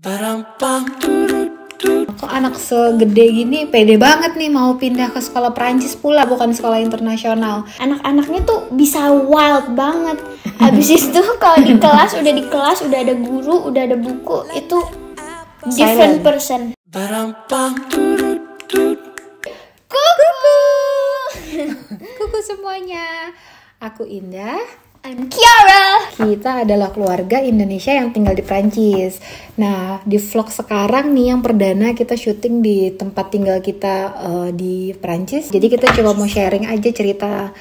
Kok anak segede gini pede banget nih mau pindah ke sekolah Perancis pula, bukan sekolah internasional. Anak-anaknya tuh bisa wild banget. Habis itu kalau di kelas, udah ada guru, udah ada buku, itu different person. Kuku semuanya. Aku Indah. I'm Kiara. Kita adalah keluarga Indonesia yang tinggal di Prancis. Nah, di vlog sekarang nih yang perdana kita syuting di tempat tinggal kita di Prancis. Jadi kita coba mau sharing aja cerita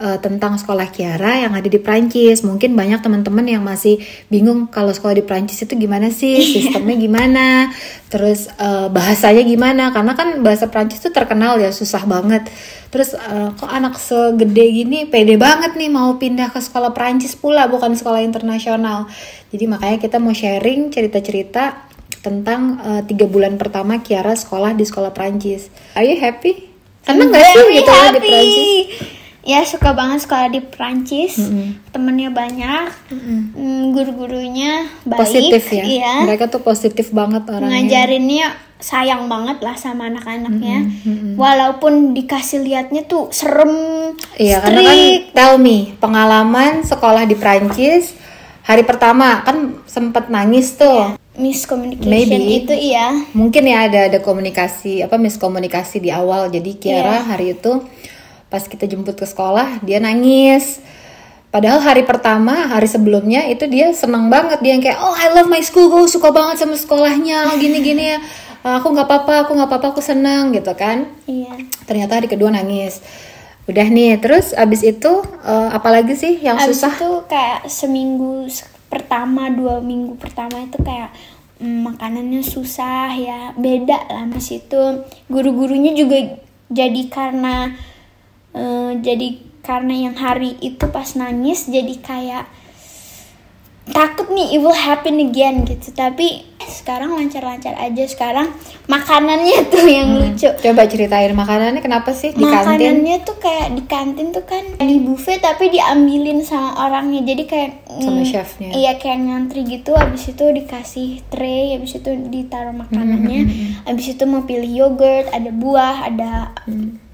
tentang sekolah Kiara yang ada di Prancis. Mungkin banyak teman-teman yang masih bingung kalau sekolah di Prancis itu gimana sih, sistemnya gimana, terus bahasanya gimana. Karena kan bahasa Prancis itu terkenal ya susah banget. Terus kok anak segede gini pede banget nih mau pindah ke sekolah Prancis pula, bukan sekolah internasional. Jadi makanya kita mau sharing cerita-cerita tentang 3 bulan pertama Kiara sekolah di sekolah Prancis. Are you happy? Seneng gak sih gitu di Prancis? Ya, suka banget sekolah di Prancis. Temennya banyak, guru-gurunya baik. Positif ya? Iya. Mereka tuh positif banget orangnya. Ngajarinnya sayang banget lah sama anak-anaknya. Walaupun dikasih liatnya tuh serem, iya, karena kan tell me, pengalaman sekolah di Prancis hari pertama kan sempet nangis tuh. Miscommunication itu iya. Mungkin ya ada komunikasi, miskomunikasi di awal. Jadi Kiara hari itu pas kita jemput ke sekolah dia nangis. Padahal hari pertama, hari sebelumnya itu dia seneng banget, dia yang kayak oh I love my school, gue suka banget sama sekolahnya, gini-gini ya. Aku nggak apa-apa, aku senang gitu kan. Iya. Ternyata hari kedua nangis. Udah nih, terus abis itu apalagi sih yang susah? Abis itu kayak seminggu pertama, 2 minggu pertama itu kayak makanannya susah ya, beda lah mas itu. Guru-gurunya juga jadi karena yang hari itu pas nangis jadi kayak takut nih it will happen again gitu. Tapi sekarang lancar-lancar aja. Sekarang makanannya tuh yang lucu. Coba ceritain makanannya kenapa sih di kantin? Makanannya tuh kayak di kantin tuh kan di buffet tapi diambilin sama orangnya. Jadi kayak sama chefnya. Iya, kayak ngantri gitu. Abis itu dikasih tray, abis itu ditaruh makanannya. Abis itu mau pilih yogurt, ada buah, ada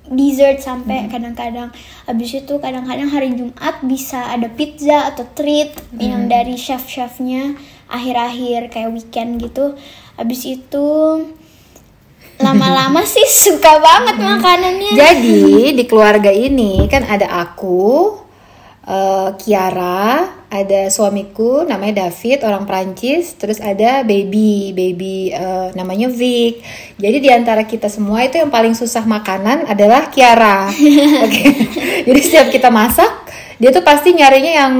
dessert sampai kadang-kadang. Habis itu kadang-kadang hari Jumat bisa ada pizza atau treat yang dari chef-chefnya akhir-akhir kayak weekend gitu. Habis itu lama-lama sih suka banget makanannya. Jadi di keluarga ini kan ada aku, Kiara, ada suamiku namanya David, orang Prancis, terus ada baby namanya Vic. Jadi di antara kita semua itu yang paling susah makanan adalah Kiara. Oke. Jadi setiap kita masak, dia tuh pasti nyarinya yang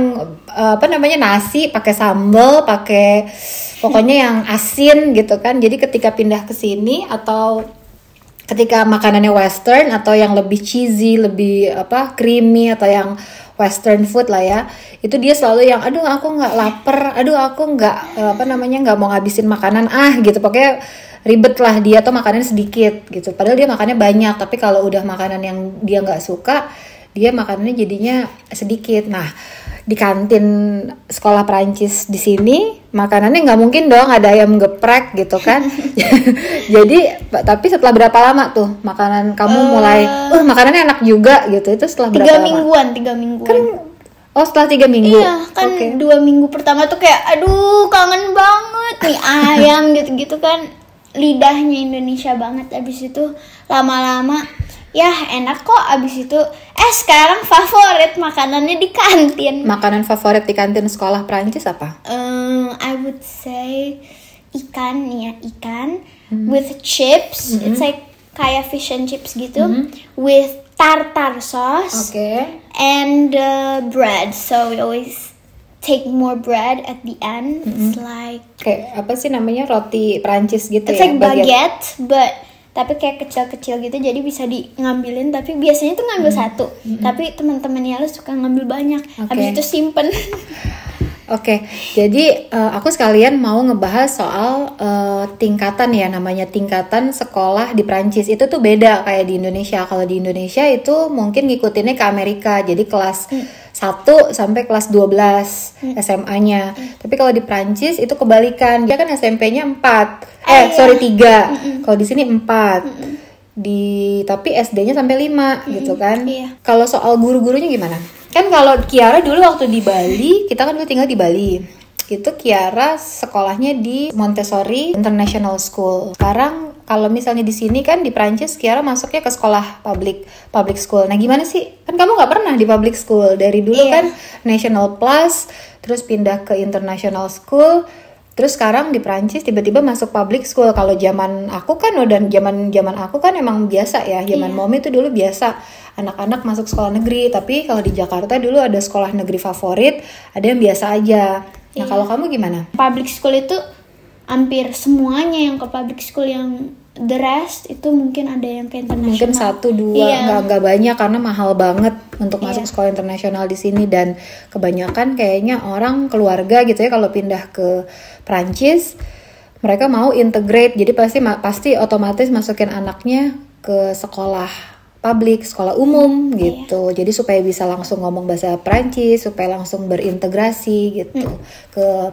nasi pakai sambal, pakai pokoknya yang asin gitu kan. Jadi ketika pindah ke sini atau ketika makanannya western atau yang lebih cheesy, lebih creamy atau yang western food lah ya, itu dia selalu yang aduh aku nggak lapar, aduh aku nggak nggak mau ngabisin makanan gitu, pokoknya ribet lah dia tuh makanannya sedikit gitu, padahal dia makannya banyak, tapi kalau udah makanan yang dia nggak suka dia makanannya jadinya sedikit. Nah di kantin sekolah Perancis di sini makanannya nggak mungkin dong ada ayam geprek gitu kan. Jadi tapi setelah berapa lama tuh makanan kamu mulai makanannya enak juga gitu, itu setelah berapa lama? 3 mingguan kan, setelah 3 minggu. Iya kan. 2 minggu pertama tuh kayak aduh kangen banget nih ayam gitu-gitu kan, lidahnya Indonesia banget. Abis itu lama-lama ya enak kok. Abis itu sekarang favorit makanannya di kantin. Makanan favorit di kantin sekolah Prancis apa? I would say ikan with chips. It's like kayak fish and chips gitu, with tartar sauce. And bread. So we always take more bread at the end. It's like kayak apa sih namanya, roti Prancis gitu. It's like baguette, but tapi kayak kecil-kecil gitu, jadi bisa ngambilin, tapi biasanya tuh ngambil satu, tapi teman-temannya lu suka ngambil banyak, habis itu simpen. Jadi aku sekalian mau ngebahas soal tingkatan ya, namanya tingkatan sekolah di Prancis. Itu tuh beda kayak di Indonesia. Kalau di Indonesia itu mungkin ngikutinnya ke Amerika, jadi kelas 1 sampai kelas 12 SMA-nya. Tapi kalau di Prancis itu kebalikan. Dia kan SMP-nya 4. Sorry 3. Kalau di sini 4. Tapi SD-nya sampai 5 gitu kan. Kalau soal guru-gurunya gimana? Kan kalau Kiara dulu waktu di Bali, kita kan dulu tinggal di Bali. Itu Kiara sekolahnya di Montessori International School. Sekarang kalau misalnya di sini kan di Prancis Kiara masuknya ke sekolah public school. Nah gimana sih? Kan kamu nggak pernah di public school dari dulu kan National Plus, terus pindah ke International School, terus sekarang di Prancis tiba-tiba masuk public school. Kalau zaman aku kan zaman aku kan emang biasa ya. Zaman Momi itu dulu biasa anak-anak masuk sekolah negeri. Tapi kalau di Jakarta dulu ada sekolah negeri favorit, ada yang biasa aja. Nah kalau kamu gimana? Public school itu hampir semuanya yang ke public school, yang the rest itu mungkin ada yang ke internasional. Mungkin 1-2, nggak banyak karena mahal banget untuk masuk sekolah internasional di sini. Dan kebanyakan kayaknya orang keluarga gitu ya kalau pindah ke Prancis mereka mau integrate, jadi pasti otomatis masukin anaknya ke sekolah publik, sekolah umum gitu. Jadi supaya bisa langsung ngomong bahasa Prancis, supaya langsung berintegrasi gitu ke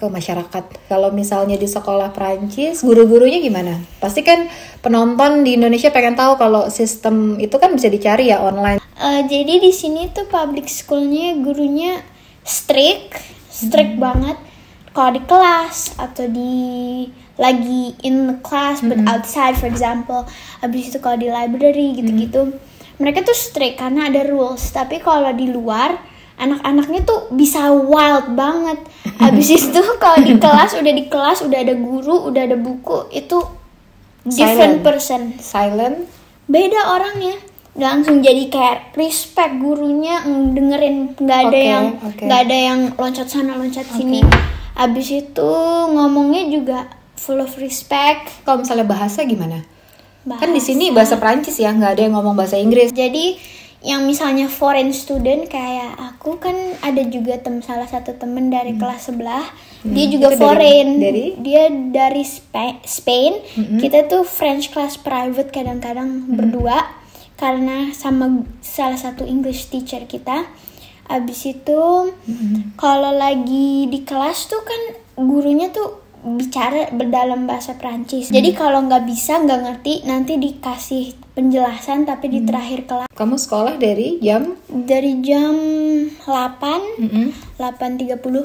masyarakat. Kalau misalnya di sekolah Prancis, guru-gurunya gimana? Pasti kan penonton di Indonesia pengen tahu kalau sistem itu kan bisa dicari ya online. Jadi di sini tuh public schoolnya gurunya strict banget. Kalau di kelas atau lagi in the class but outside for example, habis itu kalau di library gitu-gitu mereka tuh strict karena ada rules. Tapi kalau di luar anak-anaknya tuh bisa wild banget. Habis itu kalau di kelas udah ada guru, udah ada buku, itu different person, silent, beda orangnya. Langsung jadi kayak respect gurunya, dengerin, nggak ada yang loncat sana loncat sini. Habis itu ngomongnya juga full of respect. Kalau misalnya bahasa gimana? Kan di sini bahasa Prancis ya, nggak ada yang ngomong bahasa Inggris. Jadi yang misalnya foreign student kayak aku kan ada juga salah satu temen dari kelas sebelah, dia juga foreign. Dia dari Spain. Kita tuh French class private kadang-kadang berdua karena sama salah satu English teacher kita. Abis itu kalau lagi di kelas tuh kan gurunya tuh bicara berdalam bahasa Prancis. Jadi kalau nggak ngerti nanti dikasih penjelasan tapi di terakhir kelas. Kamu sekolah dari jam 8:30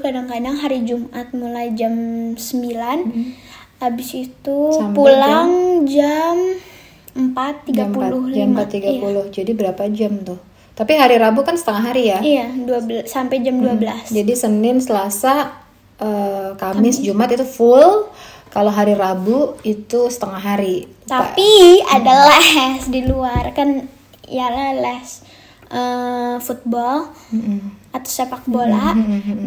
kadang-kadang hari Jumat mulai jam 9. Abis itu sampai pulang jam 4:35. Jam 4:30. Jadi berapa jam tuh? Tapi hari Rabu kan setengah hari ya? Iya, 12 sampai jam 12. Jadi Senin, Selasa, Kamis, Jumat itu full. Kalau hari Rabu itu setengah hari. Tapi ada les di luar kan, ya les football atau sepak bola.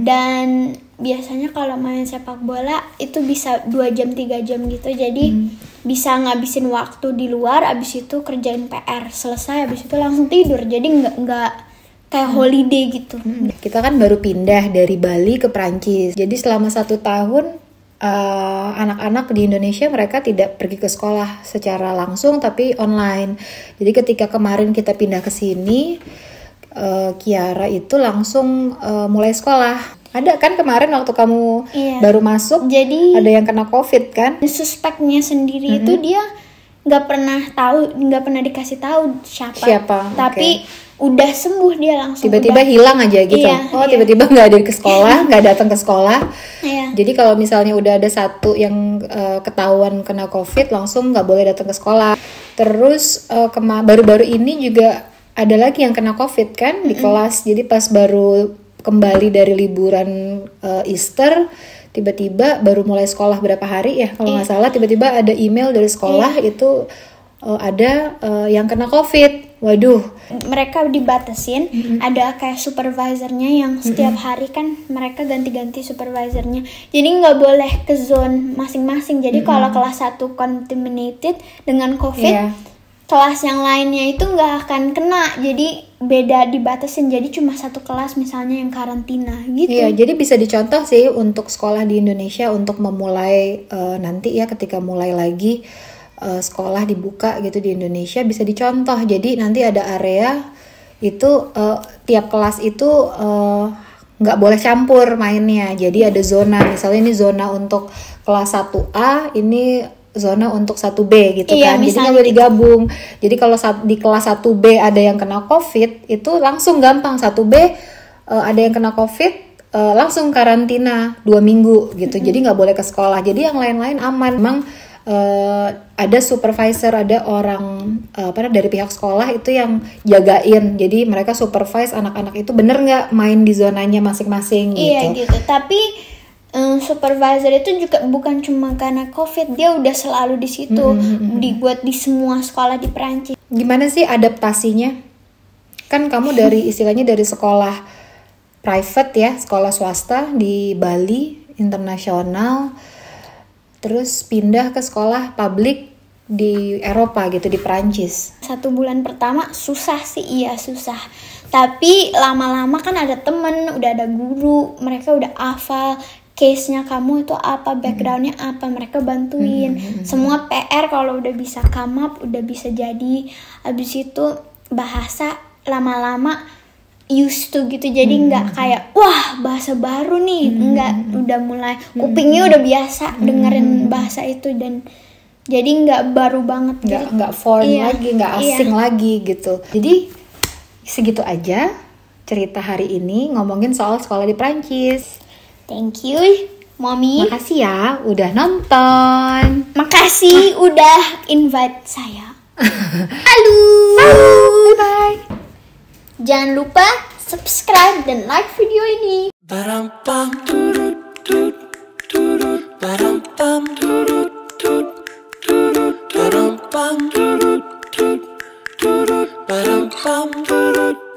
Dan biasanya kalau main sepak bola itu bisa 2 jam 3 jam gitu. Jadi bisa ngabisin waktu di luar, abis itu kerjain PR, selesai, abis itu langsung tidur. Jadi nggak kayak holiday gitu. Kita kan baru pindah dari Bali ke Prancis. Jadi selama 1 tahun anak-anak di Indonesia mereka tidak pergi ke sekolah secara langsung tapi online. Jadi ketika kemarin kita pindah ke sini, Kiara itu langsung mulai sekolah. Ada kan kemarin waktu kamu baru masuk, jadi ada yang kena COVID kan? Suspeknya sendiri itu dia nggak pernah dikasih tahu siapa. Tapi udah sembuh dia langsung. Tiba-tiba hilang aja gitu. Tiba-tiba nggak ada ke sekolah, nggak datang ke sekolah. Jadi kalau misalnya udah ada satu yang ketahuan kena COVID, langsung nggak boleh datang ke sekolah. Terus baru-baru ini juga ada lagi yang kena COVID kan di kelas. Jadi pas baru kembali dari liburan Easter, tiba-tiba baru mulai sekolah berapa hari ya kalau nggak salah, tiba-tiba ada email dari sekolah itu ada yang kena COVID. Waduh, mereka dibatasin, ada kayak supervisornya yang setiap hari kan mereka ganti-ganti supervisornya. Jadi nggak boleh ke zone masing-masing. Jadi kalau kelas 1 contaminated dengan COVID, kelas yang lainnya itu nggak akan kena, jadi beda dibatasin. Jadi cuma satu kelas misalnya yang karantina gitu. Iya, jadi bisa dicontoh sih untuk sekolah di Indonesia untuk memulai nanti ya ketika mulai lagi sekolah dibuka gitu di Indonesia bisa dicontoh. Jadi nanti ada area itu tiap kelas itu nggak boleh campur mainnya. Jadi ada zona, misalnya ini zona untuk kelas 1A, ini zona untuk 1B gitu kan. Jadi nggak boleh digabung. Jadi kalau di kelas 1B ada yang kena COVID, itu langsung gampang. 1B ada yang kena COVID, langsung karantina 2 minggu gitu. Jadi nggak boleh ke sekolah. Jadi yang lain-lain aman. Memang ada supervisor, ada orang dari pihak sekolah itu yang jagain. Jadi mereka supervise anak-anak itu bener nggak main di zonanya masing-masing gitu. Iya gitu. Tapi supervisor itu juga bukan cuma karena COVID, dia udah selalu di situ, dibuat di semua sekolah di Perancis. Gimana sih adaptasinya? Kan kamu istilahnya dari sekolah private ya, sekolah swasta di Bali, internasional, terus pindah ke sekolah publik di Eropa gitu, di Perancis. 1 bulan pertama susah sih, iya susah. Tapi lama-lama kan ada temen, udah ada guru, mereka udah hafal case-nya kamu itu apa, background-nya apa, mereka bantuin. Semua PR kalau udah bisa come up, udah bisa jadi. Habis itu bahasa lama-lama used to gitu, jadi nggak kayak wah bahasa baru nih, nggak, udah mulai kupingnya udah biasa dengerin bahasa itu, dan jadi nggak baru banget, nggak foreign lagi, nggak asing lagi gitu. Jadi segitu aja cerita hari ini ngomongin soal sekolah di Prancis. Thank you Mommy. Makasih ya udah nonton. Makasih udah invite saya. Halo. Bye. Jangan lupa subscribe dan like video ini. Ba-dum-bum, doo-doo-doo, doo-doo, ba-dum-bum, doo-doo-doo, doo-doo, ba-dum-bum, doo-doo-doo, doo-doo, ba-dum-bum, doo-doo.